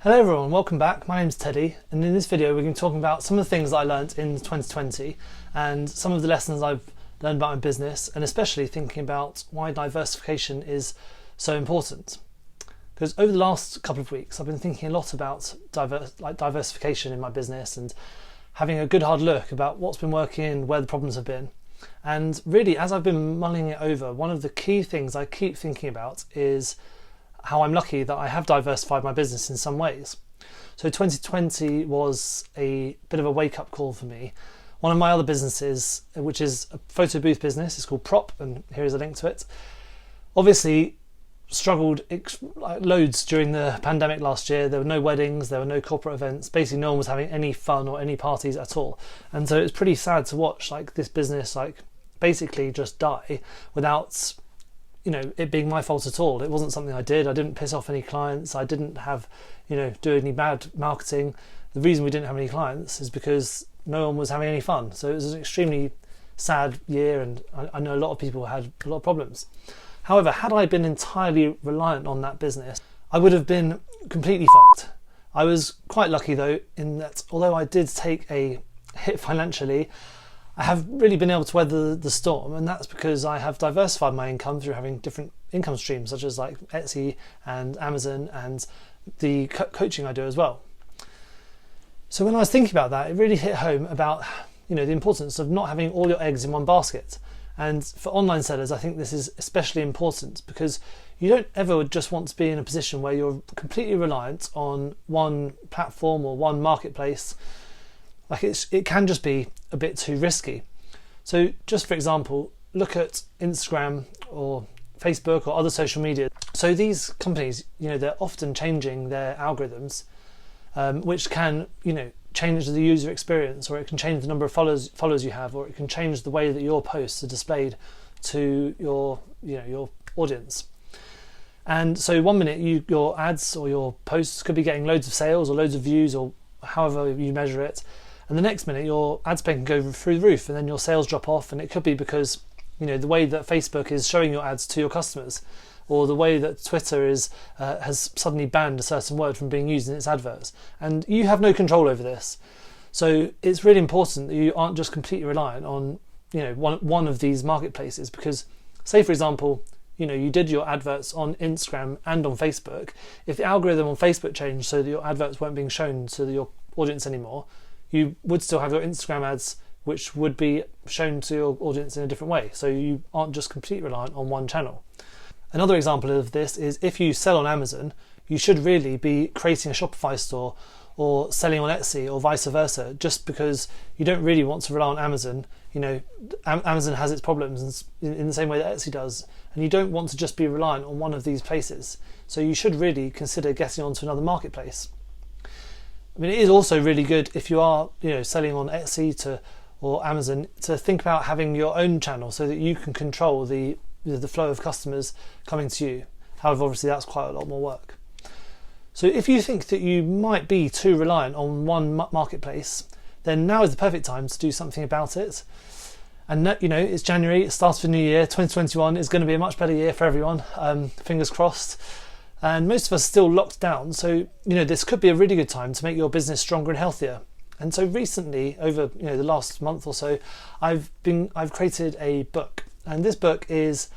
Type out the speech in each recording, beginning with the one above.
Hello everyone, welcome back. My name's Teddy, and in this video we're going to be talking about some of the things that I learnt in 2020 and some of the lessons I've learned about my business, and especially thinking about why diversification is so important. Because over the last couple of weeks I've been thinking a lot about diversification in my business and having a good hard look about what's been working and where the problems have been. And really, as I've been mulling it over, one of the key things I keep thinking about is how I'm lucky that I have diversified my business in some ways. So 2020 was a bit of a wake-up call for me. One of my other businesses, which is a photo booth business, is called Prop, and here is a link to it, obviously struggled loads during the pandemic last year. There were no weddings, there were no corporate events, basically no one was having any fun or any parties at all. And so it's pretty sad to watch this business basically just die without it being my fault at all. It wasn't something I did. I didn't piss off any clients. I didn't have, do any bad marketing. The reason we didn't have any clients is because no one was having any fun. So it was an extremely sad year, and I know a lot of people had a lot of problems. However, had I been entirely reliant on that business, I would have been completely fucked. I was quite lucky though, in that although I did take a hit financially, I have really been able to weather the storm, and that's because I have diversified my income through having different income streams, such as Etsy and Amazon and the coaching I do as well. So when I was thinking about that, it really hit home about the importance of not having all your eggs in one basket. And for online sellers, I think this is especially important because you don't ever just want to be in a position where you're completely reliant on one platform or one marketplace. It can just be a bit too risky. So just for example, look at Instagram or Facebook or other social media. So these companies, they're often changing their algorithms, which can, change the user experience, or it can change the number of followers you have, or it can change the way that your posts are displayed to your audience. And so one minute your ads or your posts could be getting loads of sales or loads of views or however you measure it. And the next minute your ad spend can go through the roof, and then your sales drop off, and it could be because the way that Facebook is showing your ads to your customers, or the way that Twitter has suddenly banned a certain word from being used in its adverts, and you have no control over this. So it's really important that you aren't just completely reliant on one of these marketplaces, because say for example you did your adverts on Instagram and on Facebook. If the algorithm on Facebook changed so that your adverts weren't being shown to your audience anymore, you would still have your Instagram ads which would be shown to your audience in a different way. So you aren't just completely reliant on one channel. Another example of this is if you sell on Amazon, you should really be creating a Shopify store or selling on Etsy or vice versa, just because you don't really want to rely on Amazon. Amazon has its problems in the same way that Etsy does, and you don't want to just be reliant on one of these places. So you should really consider getting onto another marketplace. I mean, it is also really good if you are, selling on Etsy or Amazon, to think about having your own channel so that you can control the flow of customers coming to you. However, obviously that's quite a lot more work. So if you think that you might be too reliant on one marketplace, then now is the perfect time to do something about it. And it's January, it starts for New Year. 2021 is going to be a much better year for everyone. Fingers crossed. And most of us are still locked down, so this could be a really good time to make your business stronger and healthier. And so recently, over the last month or so, I've created a book, and this book is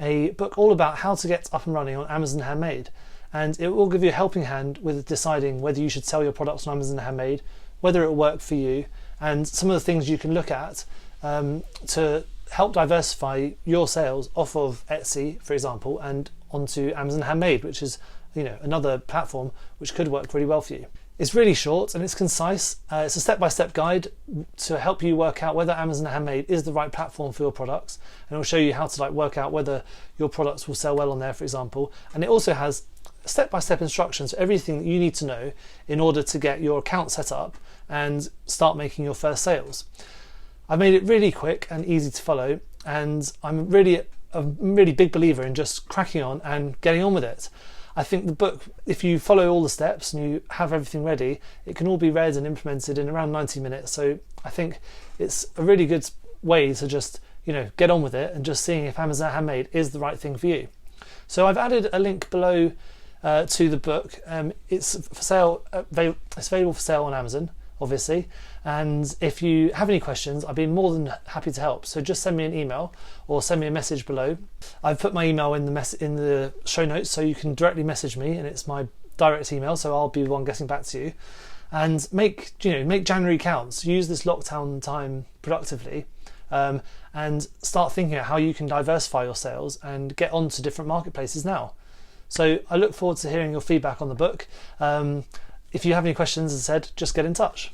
a book all about how to get up and running on Amazon Handmade, and it will give you a helping hand with deciding whether you should sell your products on Amazon Handmade, whether it will work for you, and some of the things you can look at to help diversify your sales off of Etsy, for example, and onto Amazon Handmade, which is another platform which could work really well for you. It's really short and it's concise. It's a step-by-step guide to help you work out whether Amazon Handmade is the right platform for your products, and it will show you how to work out whether your products will sell well on there, for example. And it also has step-by-step instructions for everything that you need to know in order to get your account set up and start making your first sales. I've made it really quick and easy to follow, and I'm really a really big believer in just cracking on and getting on with it. I think the book, if you follow all the steps and you have everything ready, it can all be read and implemented in around 90 minutes. So I think it's a really good way to just get on with it and just seeing if Amazon Handmade is the right thing for you. So I've added a link below to the book. It's for sale. It's available for sale on Amazon, obviously. And if you have any questions, I'd be more than happy to help. So just send me an email or send me a message below. I've put my email in the show notes, so you can directly message me, and it's my direct email. So I'll be the one getting back to you. And make January counts. Use this lockdown time productively, and start thinking about how you can diversify your sales and get onto different marketplaces now. So I look forward to hearing your feedback on the book. If you have any questions, as I said, just get in touch.